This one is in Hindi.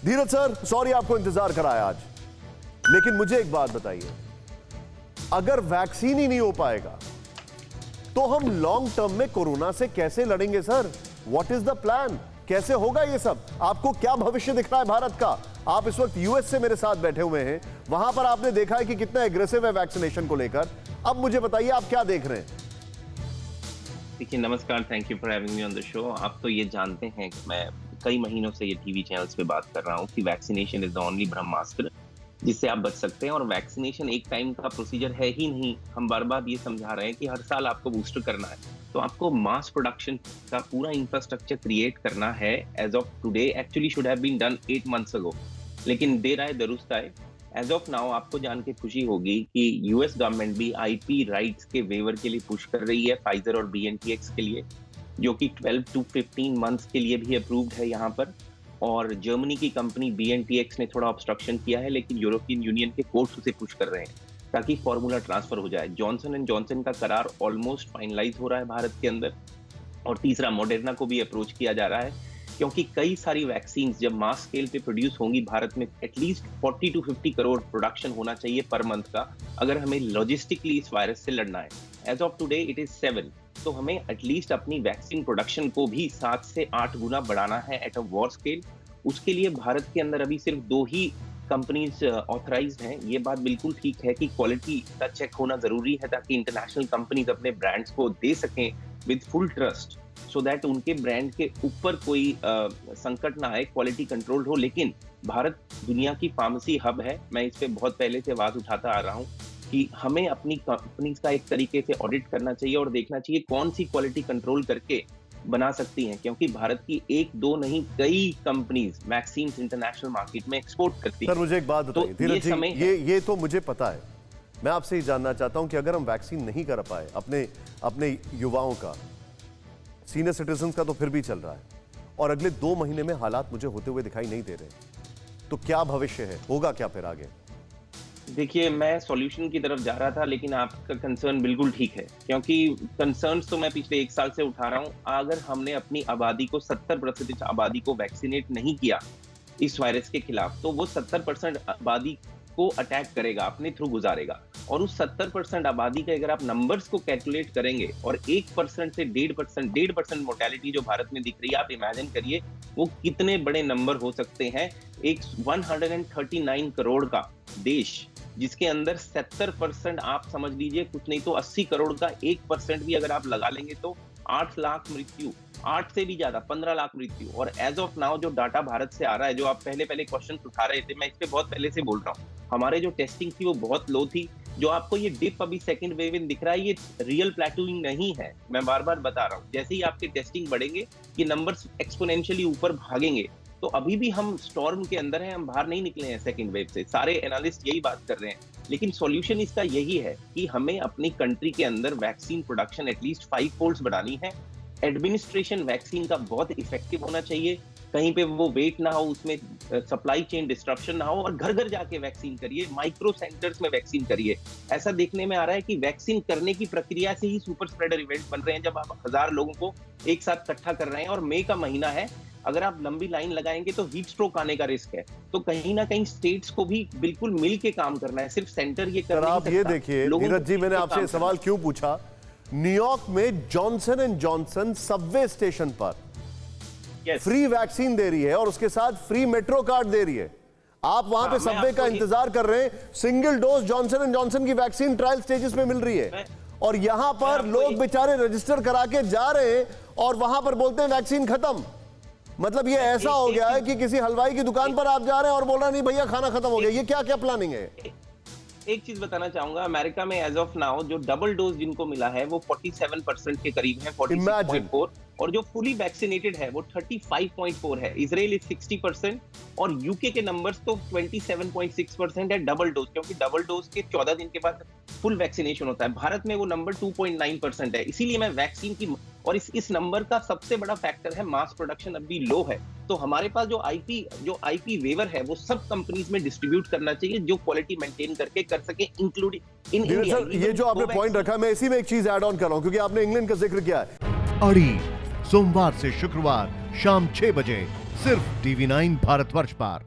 धीरज सर, सॉरी आपको इंतजार कराया आज, लेकिन मुझे एक बात बताइए, अगर वैक्सीन ही नहीं हो पाएगा तो हम लॉन्ग टर्म में कोरोना से कैसे लड़ेंगे sir? What is the plan? कैसे होगा ये सब? आपको क्या भविष्य दिख रहा है भारत का? आप इस वक्त यूएस से मेरे साथ बैठे हुए हैं, वहां पर आपने देखा है कि कितना एग्रेसिव है वैक्सीनेशन को लेकर। अब मुझे बताइए आप क्या देख रहे हैं? देखिए, नमस्कार, thank you for having me on the show. आप तो ये जानते हैं कि मैं कई महीनों से ये टीवी चैनल्स पे बात कर रहा हूँ कि वैक्सीनेशन इज द ओनली ब्रह्मास्त्र जिससे आप बच सकते हैं, और वैक्सीनेशन एक टाइम का प्रोसीजर है ही नहीं। हम बार बार ये समझा रहे हैं कि हर साल आपको बूस्टर करना है, तो आपको मास प्रोडक्शन का पूरा इंफ्रास्ट्रक्चर क्रिएट करना है। As of today actually should have been done 8 months ago, लेकिन देर आए दुरुस्त आए। एज ऑफ नाउ आपको जान के खुशी होगी कि यूएस गवर्नमेंट भी आईपी राइट्स के वेवर के लिए पुश कर रही है फाइजर और BNTX के लिए, जो कि 12 to 15 months के लिए भी अप्रूव्ड है यहाँ पर। और जर्मनी की कंपनी BNTX ने थोड़ा ऑब्स्ट्रक्शन किया है, लेकिन यूरोपियन यूनियन के कोर्ट्स उसे पुश कर रहे हैं ताकि फॉर्मूला ट्रांसफर हो जाए। जॉनसन एंड जॉनसन का करार ऑलमोस्ट फाइनलाइज हो रहा है भारत के अंदर, और तीसरा मॉडर्ना को भी अप्रोच किया जा रहा है, क्योंकि कई सारी वैक्सीन जब मास स्केल पे प्रोड्यूस होंगी भारत में एटलीस्ट 40 to 50 करोड़ प्रोडक्शन होना चाहिए पर मंथ का, अगर हमें लॉजिस्टिकली इस वायरस से लड़ना है। As of today it is 7, तो हमें एटलीस्ट अपनी वैक्सीन प्रोडक्शन को भी 7 से 8 गुना बढ़ाना है एट अ वॉर स्केल। उसके लिए भारत के अंदर अभी सिर्फ 2 ही कंपनीज ऑथराइज्ड हैं। ये बात बिल्कुल ठीक है कि क्वालिटी का चेक होना जरूरी है ताकि इंटरनेशनल कंपनीज अपने ब्रांड्स को दे सकें with full trust, so that उनके ब्रांड के ऊपर कोई संकट ना आए, क्वालिटी कंट्रोल हो। लेकिन भारत दुनिया की फार्मेसी हब है, मैं इस पे बहुत पहले से आवाज उठाता आ रहा हूँ कि हमें अपनी कंपनीज का एक तरीके से ऑडिट करना चाहिए और देखना चाहिए कौन सी क्वालिटी कंट्रोल करके बना सकती हैं, क्योंकि भारत की 1-2 नहीं कई कंपनीज वैक्सीन इंटरनेशनल मार्केट में एक्सपोर्ट करती हैं। सर मुझे एक बात बताइए धीरज जी, ये तो मुझे पता है, मैं आपसे ही जानना चाहता हूं कि अगर हम वैक्सीन नहीं कर पाए अपने युवाओं का, सीनियर सिटीजन का तो फिर भी चल रहा है, और अगले 2 महीने में हालात मुझे होते हुए दिखाई नहीं दे रहे, तो क्या भविष्य है? होगा क्या फिर आगे? देखिए, मैं सॉल्यूशन की तरफ जा रहा था, लेकिन आपका कंसर्न बिल्कुल ठीक है, क्योंकि कंसर्न्स तो मैं पिछले 1 साल से उठा रहा हूं। अगर हमने अपनी आबादी को 70% आबादी को वैक्सीनेट नहीं किया इस वायरस के खिलाफ, तो वो 70% आबादी को अटैक करेगा, अपने थ्रू गुजारेगा। और उस 70% आबादी के अगर आप नंबर्स को कैलकुलेट करेंगे और 1% से 1.5% मोर्टेलिटी जो भारत में दिख रही है, आप इमेजिन करिए वो कितने बड़े नंबर हो सकते हैं। एक 139 करोड़ का देश जिसके अंदर 70% आप समझ लीजिए, कुछ नहीं तो 80 करोड़ का 1% भी अगर आप लगा लेंगे तो 8 लाख मृत्यु, 8 से भी ज्यादा 15 लाख मृत्यु। और एज ऑफ नाउ जो डाटा भारत से आ रहा है, जो आप पहले क्वेश्चन उठा रहे थे, मैं इस पे बहुत पहले से बोल रहा हूँ, हमारे जो टेस्टिंग थी वो बहुत लो थी। जो आपको ये डिप अभी सेकंड वेव इन दिख रहा है, ये रियल प्लेटूइंग नहीं है, मैं बार बार बता रहा हूँ। जैसे ही आपके टेस्टिंग बढ़ेंगे, ये नंबर्स एक्सपोनेंशियली ऊपर भागेंगे। तो अभी भी हम स्टॉर्म के अंदर हैं, हम बाहर नहीं निकले हैं सेकंड वेव से, सारे एनालिस्ट यही बात कर रहे हैं। लेकिन सॉल्यूशन इसका यही है कि हमें अपनी कंट्री के अंदर वैक्सीन प्रोडक्शन एटलीस्ट 5 फोल्ड्स बढ़ानी है। एडमिनिस्ट्रेशन वैक्सीन का बहुत इफेक्टिव होना चाहिए, कहीं पे वो वेट ना हो, उसमें सप्लाई चेन डिस्ट्रप्शन ना हो, और घर घर जाके वैक्सीन करिए, माइक्रो सेंटर्स में वैक्सीन करिए। ऐसा देखने में आ रहा है कि वैक्सीन करने की प्रक्रिया से ही सुपर स्प्रेडर इवेंट बन रहे हैं, जब आप 1000 लोगों को एक साथ इकट्ठा कर रहे हैं। और मई का महीना है, अगर आप लंबी लाइन लगाएंगे तो हीट स्ट्रोक आने का रिस्क है। तो कहीं ना कहीं स्टेट्स को भी बिल्कुल मिल के काम करना है, सिर्फ सेंटर ये कर नहीं सकता। आप ये देखिए धीरज जी, मैंने आपसे सवाल क्यों पूछा, न्यूयॉर्क में Johnson and Johnson Subway station पर फ्री वैक्सीन दे रही है और उसके साथ फ्री मेट्रो कार्ड दे रही है। आप वहां पे सबवे का इंतजार कर रहे हैं, single dose Johnson and Johnson की वैक्सीन ट्रायल स्टेजेस में मिल रही है, और यहां पर लोग बेचारे रजिस्टर करा के जा रहे हैं और वहां पर बोलते हैं वैक्सीन खत्म। मतलब ये ऐसा हो गया है कि किसी हलवाई की दुकान पर आप जा रहे हैं और बोल रहा नहीं भैया खाना खत्म हो गया। ये क्या क्या प्लानिंग है? एक चीज बताना चाहूंगा, अमेरिका में एज ऑफ नाउ जो डबल डोज जिनको मिला है वो 47% के करीब है, 46.4, और जो फुली वैक्सीनेटेड है वो 35.4 है। इजराइल इज 60%, और यूके के नंबर्स तो 27.6% है डबल डोज, क्योंकि डबल डोज के 14 दिन के बाद फुल वैक्सीनेशन होता है। भारत में वो नंबर 2.9% है। इसीलिए मैं वैक्सीन की, और इस नंबर का सबसे बड़ा फैक्टर है मास प्रोडक्शन अभी लो है। तो हमारे पास जो आईपी वेवर है वो सब कंपनीज में डिस्ट्रीब्यूट करना चाहिए, जो क्वालिटी मेंटेन करके कर सके, इंक्लूडिंग इन इंडिया। ये जो आपने पॉइंट रखा, मैं इसी में एक चीज ऐड ऑन कर रहा हूं, क्योंकि आपने इंग्लैंड का जिक्र किया है। अड़ी सोमवार से शुक्रवार शाम 6 बजे सिर्फ TV9 भारतवर्ष पर।